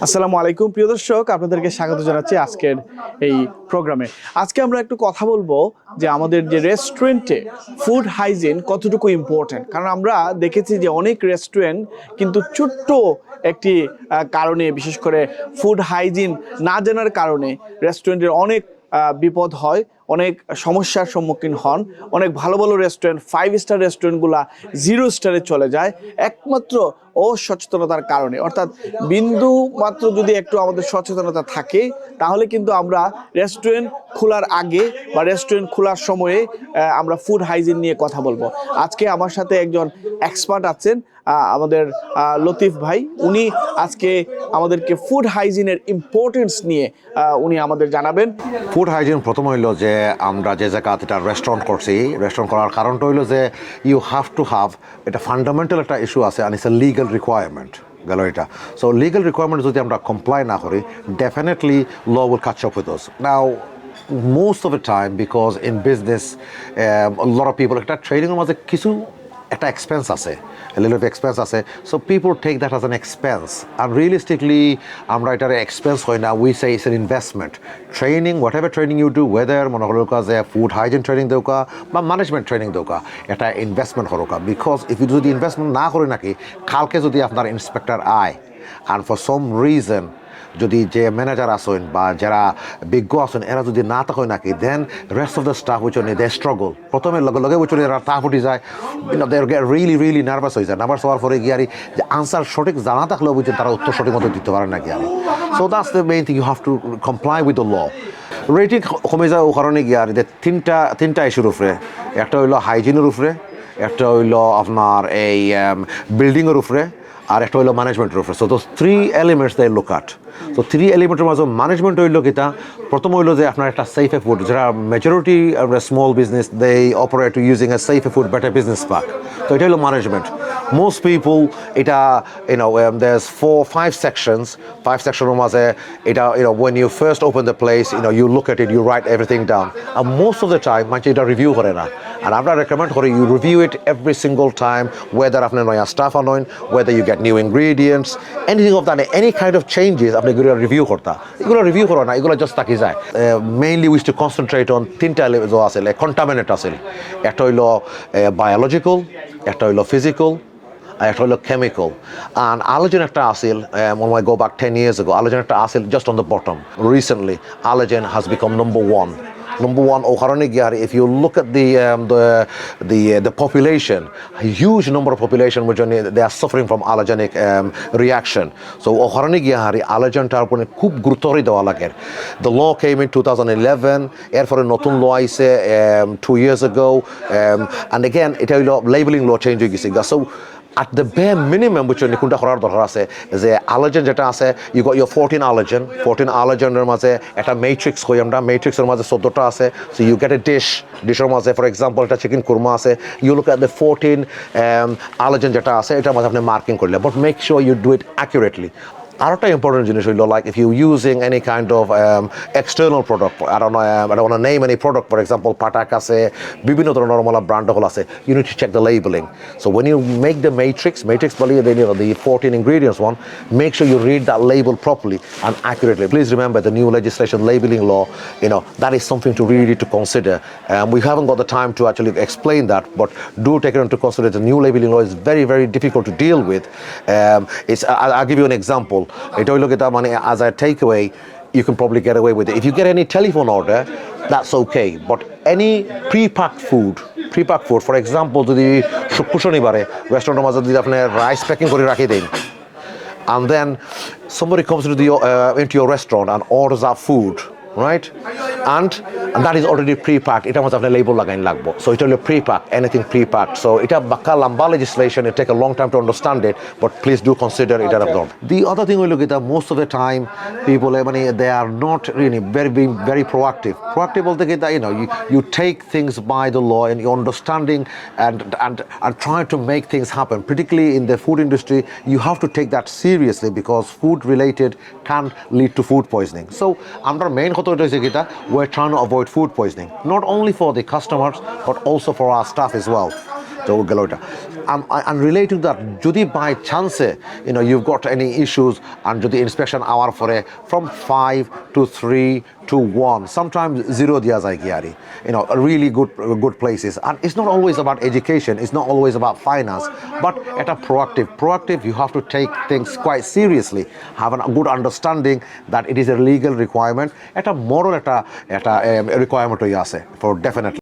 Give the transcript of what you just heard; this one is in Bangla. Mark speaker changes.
Speaker 1: আসসালামু আলাইকুম প্রিয় দর্শক, আপনাদেরকে স্বাগত জানাচ্ছি আজকের এই প্রোগ্রামে। আজকে আমরা একটু কথা বলবো যে আমাদের যে রেস্টুরেন্টে ফুড হাইজিন কতটুকু ইম্পর্ট্যান্ট। কারণ আমরা দেখেছি যে অনেক রেস্টুরেন্ট কিন্তু ছোট্ট একটি কারণে, বিশেষ করে ফুড হাইজিন না জানার কারণে রেস্টুরেন্টের অনেক বিপদ হয়, অনেক সমস্যার সম্মুখীন হন। অনেক ভালো ভালো রেস্টুরেন্ট, 5 স্টার রেস্টুরেন্টগুলা 0 স্টারে চলে যায় একমাত্র অসচেতনতার কারণে। অর্থাৎ বিন্দু মাত্র যদি একটু আমাদের সচেতনতা থাকে, তাহলে কিন্তু আমরা রেস্টুরেন্ট খোলার আগে বা রেস্টুরেন্ট খোলার সময়ে আমরা ফুড হাইজিন নিয়ে কথা বলবো। আজকে আমার সাথে একজন এক্সপার্ট আছেন, আমাদের লতিফ ভাই। উনি আজকে আমাদেরকে ফুড হাইজিনের ইম্পর্টেন্স নিয়ে উনি আমাদের জানাবেন।
Speaker 2: ফুড হাইজিন প্রথম হইল যে আমরা যে জায়গাতে এটা রেস্টুরেন্ট করছি, রেস্টুরেন্ট করার কারণটা হইল যে ইউ হ্যাভ টু হ্যাভ, এটা ফান্ডামেন্টাল একটা ইস্যু আছে, and it's a legal requirement গেল এটা। সো লিগাল রিকোয়ারমেন্ট যদি আমরা কমপ্লাই না করি, definitely law will catch up with us. Now most of the time, because in business a lot of people একটা ট্রেনিংয়ের মাঝে কিছু একটা এক্সপেন্স আছে, a little bit expense আছে, so people take that as an expense, and realistically আমরা এটার এক্সপেন্স হয় না, we say it's an investment. Training, whatever training you do, whether মনে হলো যে ফুড হাইজিন ট্রেনিং দেওয়া বা ম্যানেজমেন্ট ট্রেনিং দেওয়া, এটা investment Harka. Because if you যদি ইনভেস্টমেন্ট না করে নাকি কালকে যদি আপনার ইন্সপেক্টর আয় and for some reason যদি যে ম্যানেজার আসেন বা যারা বিজ্ঞ আসেন এরা যদি না থাকেন নাকি, then rest of the staff which they struggle. প্রথমে লগে লগে উইচ এরা তা ফুটি যায়, দে গেট রিয়েলি নার্ভাস হয়ে যায়। নার্ভাস হওয়ার পরে গিয়ে আর যে আনসার সঠিক জানা থাকলেও বুঝছেন তারা উত্তর সঠিক মতো দিতে পারে নাকি আর। So that's the main thing, you have to comply with the law. Rating কমে যায় ও কারণে গিয়ে আর যে তিনটা ইস্যুর উপরে, একটা হইলো হাইজিনের উপরে, একটা হইলো আপনার এই বিল্ডিংয়ের উপরে, আর একটা হইলো ম্যানেজমেন্টের উপরে। So those 3 elements they look at. So 3 এলিমেন্টের মাঝে ম্যানেজমেন্ট হইলো কিতা, প্রথম হইলো যে আপনার একটা সেফ ফুড, যারা majority small business they operate using a safe food better business পাক। তো এটা হলো ম্যানেজমেন্ট। মোস্ট পিপল এটা there's 4-5 sections, 5 sections মাঝে এটা when you first open the place, you look at it, you write everything down, and most of the time মানুষ এটা রিভিউ করে না। আর আমরা রেকমেন্ড করি you review it every single time, whether আপনার নয়া স্টাফ আনেন, whether you get new ingredients, anything of that, any kind of changes আপনি এগুলো রিভিউ করতা। এগুলো রিভিউ করো না, এগুলো জাস্ট থাকি যায়। Mainly which two concentrate on 3টা আছে, কন্টামিনেট আছে। একটা হইলো বায়োলজিক্যাল, একটা হইলো ফিজিক্যাল, আর একটা হইলো কেমিক্যাল। আর allergen একটা আসিল, when I go back 10 years ago, allergen একটা আসিল just on the bottom. Recently allergen has become number one ও কারণে গিয়ে আর if you look at the population, a huge number of population which they are suffering from allergenic reaction. So ও কারণে গিয়ে আর allergenটার উপরে খুব গুরুত্ব দেওয়া লাগে। The law came in 2011, এরপরে নতুন ল আইছে 2 years ago, and again এটা হইলো labeling law change হয়ে গেছে। So at the bare minimum which কোনটা করার দরকার আছে যে allergen যেটা আছে, you got your 14 allergeনের মাঝে একটা matrix কই আমরা, matrixের মাঝে 14টা আছে। so you get a ডিশের মাঝে for example একটা চিকেন কুরমা আছে, you look at the 14 allergen যেটা আছে এটার মাঝে আপনি মার্কিং করলে, but make sure you do it accurately. আর একটা ইম্পর্টেন্ট জিনিস হইল, like if you using any kind of external product, I don't want to name any product, for example পাটাক আছে, বিভিন্ন ধরনের নরমাল ব্র্যান্ড হল আছে, you need to check the labeling. So when you make the matrix বলি, the 14 ingredients one, make sure you read that label properly and accurately. Please remember the new legislation, labeling law, that is something to really to consider. We haven't got the time to actually explain that, but do take it into consider. The new labeling law is very, very difficult to deal with. I'll give you an example. এটা হইলো কিতা, মানে as a takeaway you can probably get away with it. If you get any telephone order, that's okay, but any pre-packed food, for example যদি শুক্র শনিবারে রেস্টুরেন্টের মাঝে যদি আপনি রাইস প্যাকিং করে রাখি দেন, and then somebody comes into your restaurant and orders that food, right, and that is already pre-packed, এটা মধ্যে আপনার লেবেল লাগাইন লাগবো। সো এটা হলো pre-packed, anything pre-packed. So এটা বাক্কা লম্বা legislation, it take a long time to understand it, but please do consider it as well. The other thing হইলো that most of the time people they are not really being very proactive বলতে কি, you take things by the law and your understanding and try to make things happen. Particularly in the food industry, you have to take that seriously because food related can lead to food poisoning. So আমরা মেইন কথা হইছে কিটা, we're trying to avoid food poisoning, not only for the customers but also for our staff as well. তো তো গেল এটা and related to that যদি by chance you've got any issues and যদি inspection hour for from 5 to 3 to 1 sometimes 0 দিয়া যায় কি আরি really good places and it's not always about education, it's not always about finance, but এটা proactive you have to take things quite seriously, have a good understanding that it is a legal requirement, এটা moral এটা requirement হই আছে for definitely